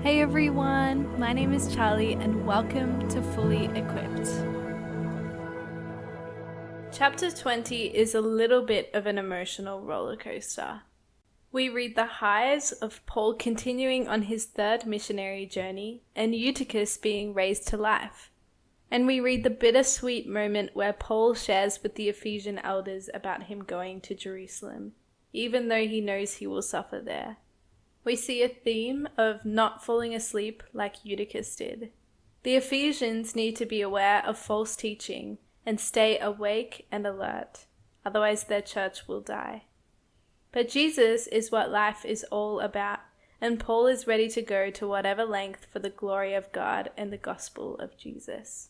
Hey everyone, my name is Charlie and welcome to Fully Equipped. Chapter 20 is a little bit of an emotional roller coaster. We read the highs of Paul continuing on his third missionary journey and Eutychus being raised to life. And we read the bittersweet moment where Paul shares with the Ephesian elders about him going to Jerusalem, even though he knows he will suffer there. We see a theme of not falling asleep like Eutychus did. The Ephesians need to be aware of false teaching and stay awake and alert, otherwise their church will die. But Jesus is what life is all about, and Paul is ready to go to whatever length for the glory of God and the gospel of Jesus.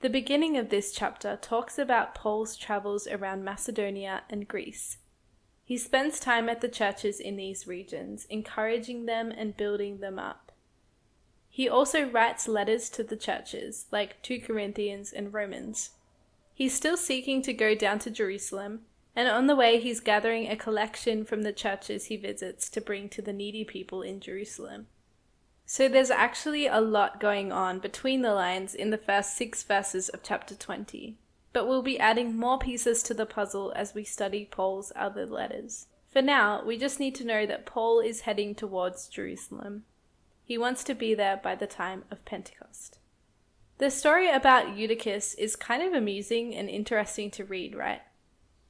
The beginning of this chapter talks about Paul's travels around Macedonia and Greece. He spends time at the churches in these regions, encouraging them and building them up. He also writes letters to the churches, like 2 Corinthians and Romans. He's still seeking to go down to Jerusalem, and on the way he's gathering a collection from the churches he visits to bring to the needy people in Jerusalem. So there's actually a lot going on between the lines in the first 6 verses of chapter 20. But we'll be adding more pieces to the puzzle as we study Paul's other letters. For now, we just need to know that Paul is heading towards Jerusalem. He wants to be there by the time of Pentecost. The story about Eutychus is kind of amusing and interesting to read, right?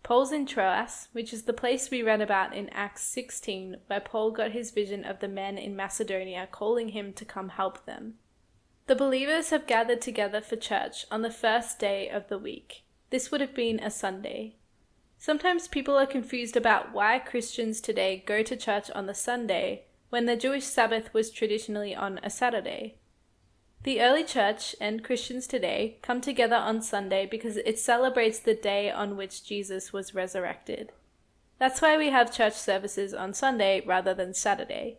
Paul's in Troas, which is the place we read about in Acts 16, where Paul got his vision of the men in Macedonia calling him to come help them. The believers have gathered together for church on the first day of the week. This would have been a Sunday. Sometimes people are confused about why Christians today go to church on the Sunday when the Jewish Sabbath was traditionally on a Saturday. The early church and Christians today come together on Sunday because it celebrates the day on which Jesus was resurrected. That's why we have church services on Sunday rather than Saturday.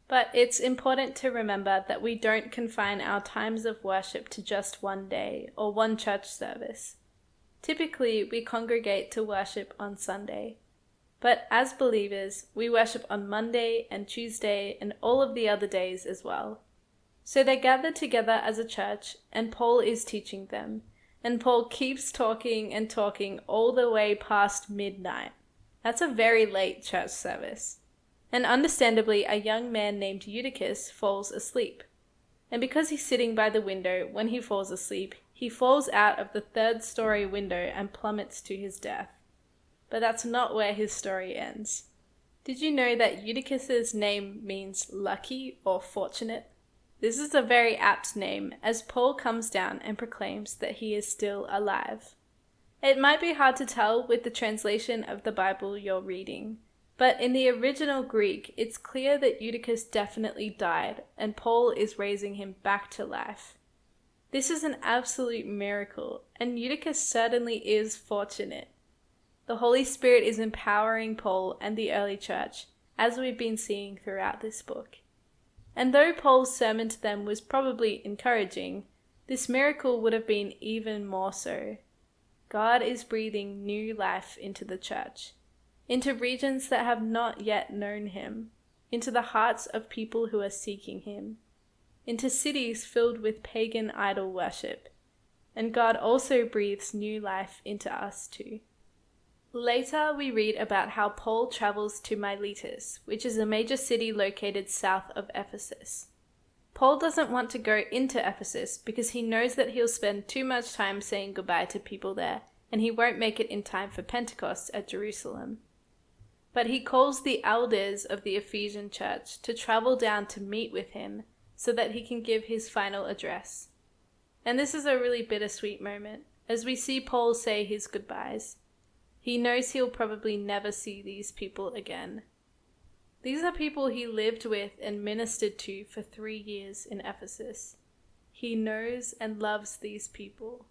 But it's important to remember that we don't confine our times of worship to just one day or one church service. Typically, we congregate to worship on Sunday. But as believers, we worship on Monday and Tuesday and all of the other days as well. So they're gathered together as a church, and Paul is teaching them. And Paul keeps talking and talking all the way past midnight. That's a very late church service. And understandably, a young man named Eutychus falls asleep. And because he's sitting by the window when he falls asleep, he falls out of the 3rd-story window and plummets to his death. But that's not where his story ends. Did you know that Eutychus's name means lucky or fortunate? This is a very apt name, as Paul comes down and proclaims that he is still alive. It might be hard to tell with the translation of the Bible you're reading, but in the original Greek, it's clear that Eutychus definitely died, and Paul is raising him back to life. This is an absolute miracle, and Eutychus certainly is fortunate. The Holy Spirit is empowering Paul and the early church, as we've been seeing throughout this book. And though Paul's sermon to them was probably encouraging, this miracle would have been even more so. God is breathing new life into the church, into regions that have not yet known him, into the hearts of people who are seeking him, into cities filled with pagan idol worship. And God also breathes new life into us too. Later we read about how Paul travels to Miletus, which is a major city located south of Ephesus. Paul doesn't want to go into Ephesus because he knows that he'll spend too much time saying goodbye to people there, and he won't make it in time for Pentecost at Jerusalem. But he calls the elders of the Ephesian church to travel down to meet with him so that he can give his final address. And this is a really bittersweet moment, as we see Paul say his goodbyes. He knows he'll probably never see these people again. These are people he lived with and ministered to for 3 years in Ephesus. He knows and loves these people.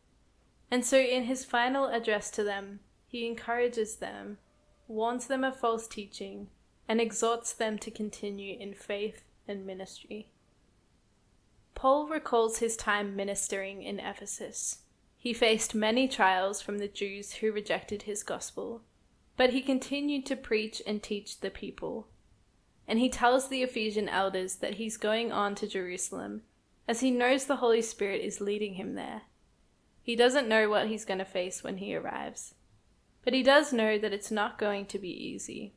And so in his final address to them, he encourages them, warns them of false teaching, and exhorts them to continue in faith and ministry. Paul recalls his time ministering in Ephesus. He faced many trials from the Jews who rejected his gospel, but he continued to preach and teach the people. and he tells the Ephesian elders that he's going on to Jerusalem, as he knows the Holy Spirit is leading him there. He doesn't know what he's going to face when he arrives, but he does know that it's not going to be easy.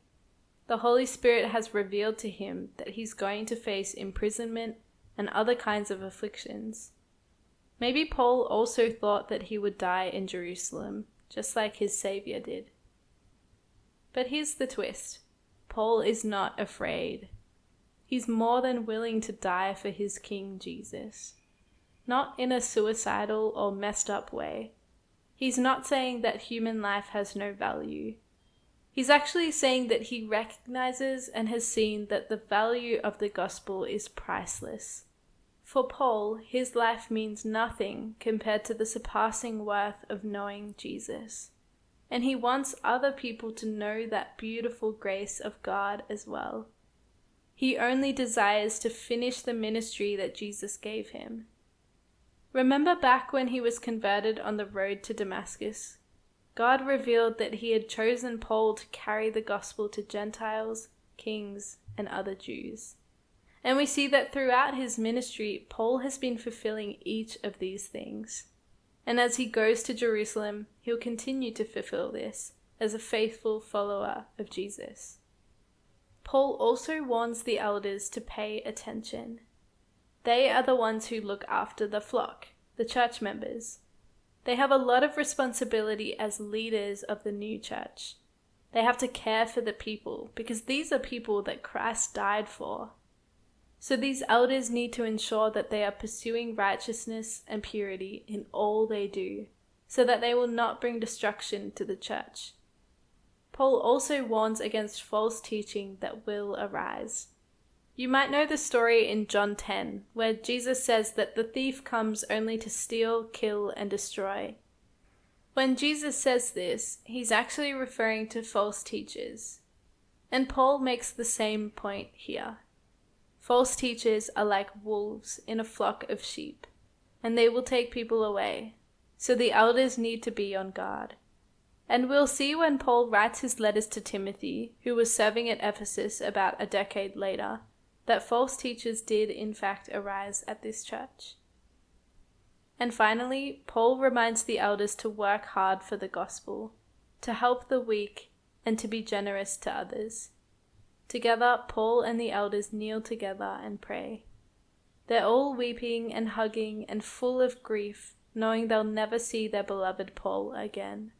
The Holy Spirit has revealed to him that he's going to face imprisonment and other kinds of afflictions. Maybe Paul also thought that he would die in Jerusalem, just like his Savior did. But here's the twist. Paul is not afraid. He's more than willing to die for his King Jesus. Not in a suicidal or messed up way. He's not saying that human life has no value. He's actually saying that he recognizes and has seen that the value of the gospel is priceless. For Paul, his life means nothing compared to the surpassing worth of knowing Jesus. And he wants other people to know that beautiful grace of God as well. He only desires to finish the ministry that Jesus gave him. Remember back when he was converted on the road to Damascus? God revealed that he had chosen Paul to carry the gospel to Gentiles, kings, and other Jews. And we see that throughout his ministry, Paul has been fulfilling each of these things. And as he goes to Jerusalem, he'll continue to fulfill this as a faithful follower of Jesus. Paul also warns the elders to pay attention. They are the ones who look after the flock, the church members. They have a lot of responsibility as leaders of the new church. They have to care for the people because these are people that Christ died for. So these elders need to ensure that they are pursuing righteousness and purity in all they do, so that they will not bring destruction to the church. Paul also warns against false teaching that will arise. You might know the story in John 10, where Jesus says that the thief comes only to steal, kill, and destroy. When Jesus says this, he's actually referring to false teachers. And Paul makes the same point here. False teachers are like wolves in a flock of sheep, and they will take people away. So the elders need to be on guard. And we'll see when Paul writes his letters to Timothy, who was serving at Ephesus about a decade later, that false teachers did in fact arise at this church. And finally, Paul reminds the elders to work hard for the gospel, to help the weak, and to be generous to others. Together, Paul and the elders kneel together and pray. They're all weeping and hugging and full of grief, knowing they'll never see their beloved Paul again.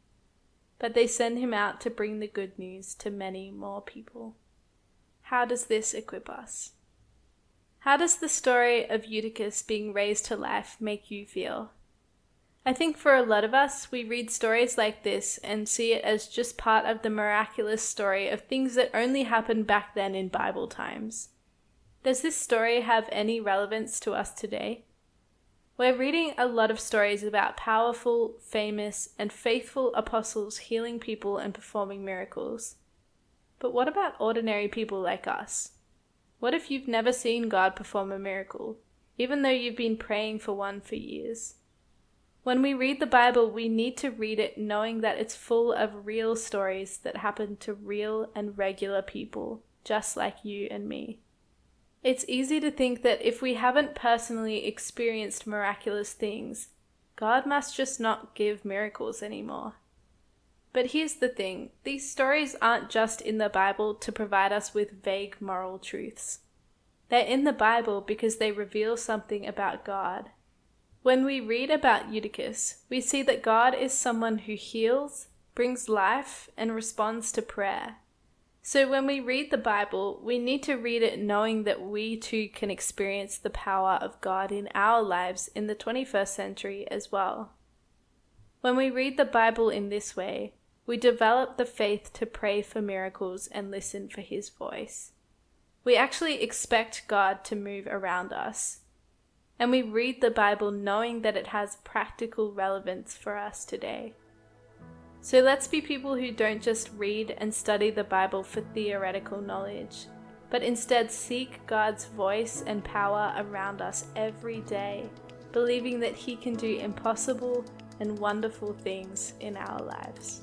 But they send him out to bring the good news to many more people. How does this equip us? How does the story of Eutychus being raised to life make you feel? I think for a lot of us, we read stories like this and see it as just part of the miraculous story of things that only happened back then in Bible times. Does this story have any relevance to us today? We're reading a lot of stories about powerful, famous, and faithful apostles healing people and performing miracles. But what about ordinary people like us? What if you've never seen God perform a miracle, even though you've been praying for one for years? When we read the Bible, we need to read it knowing that it's full of real stories that happen to real and regular people, just like you and me. It's easy to think that if we haven't personally experienced miraculous things, God must just not give miracles anymore. But here's the thing, these stories aren't just in the Bible to provide us with vague moral truths. They're in the Bible because they reveal something about God. When we read about Eutychus, we see that God is someone who heals, brings life, and responds to prayer. So when we read the Bible, we need to read it knowing that we too can experience the power of God in our lives in the 21st century as well. When we read the Bible in this way, we develop the faith to pray for miracles and listen for His voice. We actually expect God to move around us. And we read the Bible knowing that it has practical relevance for us today. So let's be people who don't just read and study the Bible for theoretical knowledge, but instead seek God's voice and power around us every day, believing that He can do impossible and wonderful things in our lives.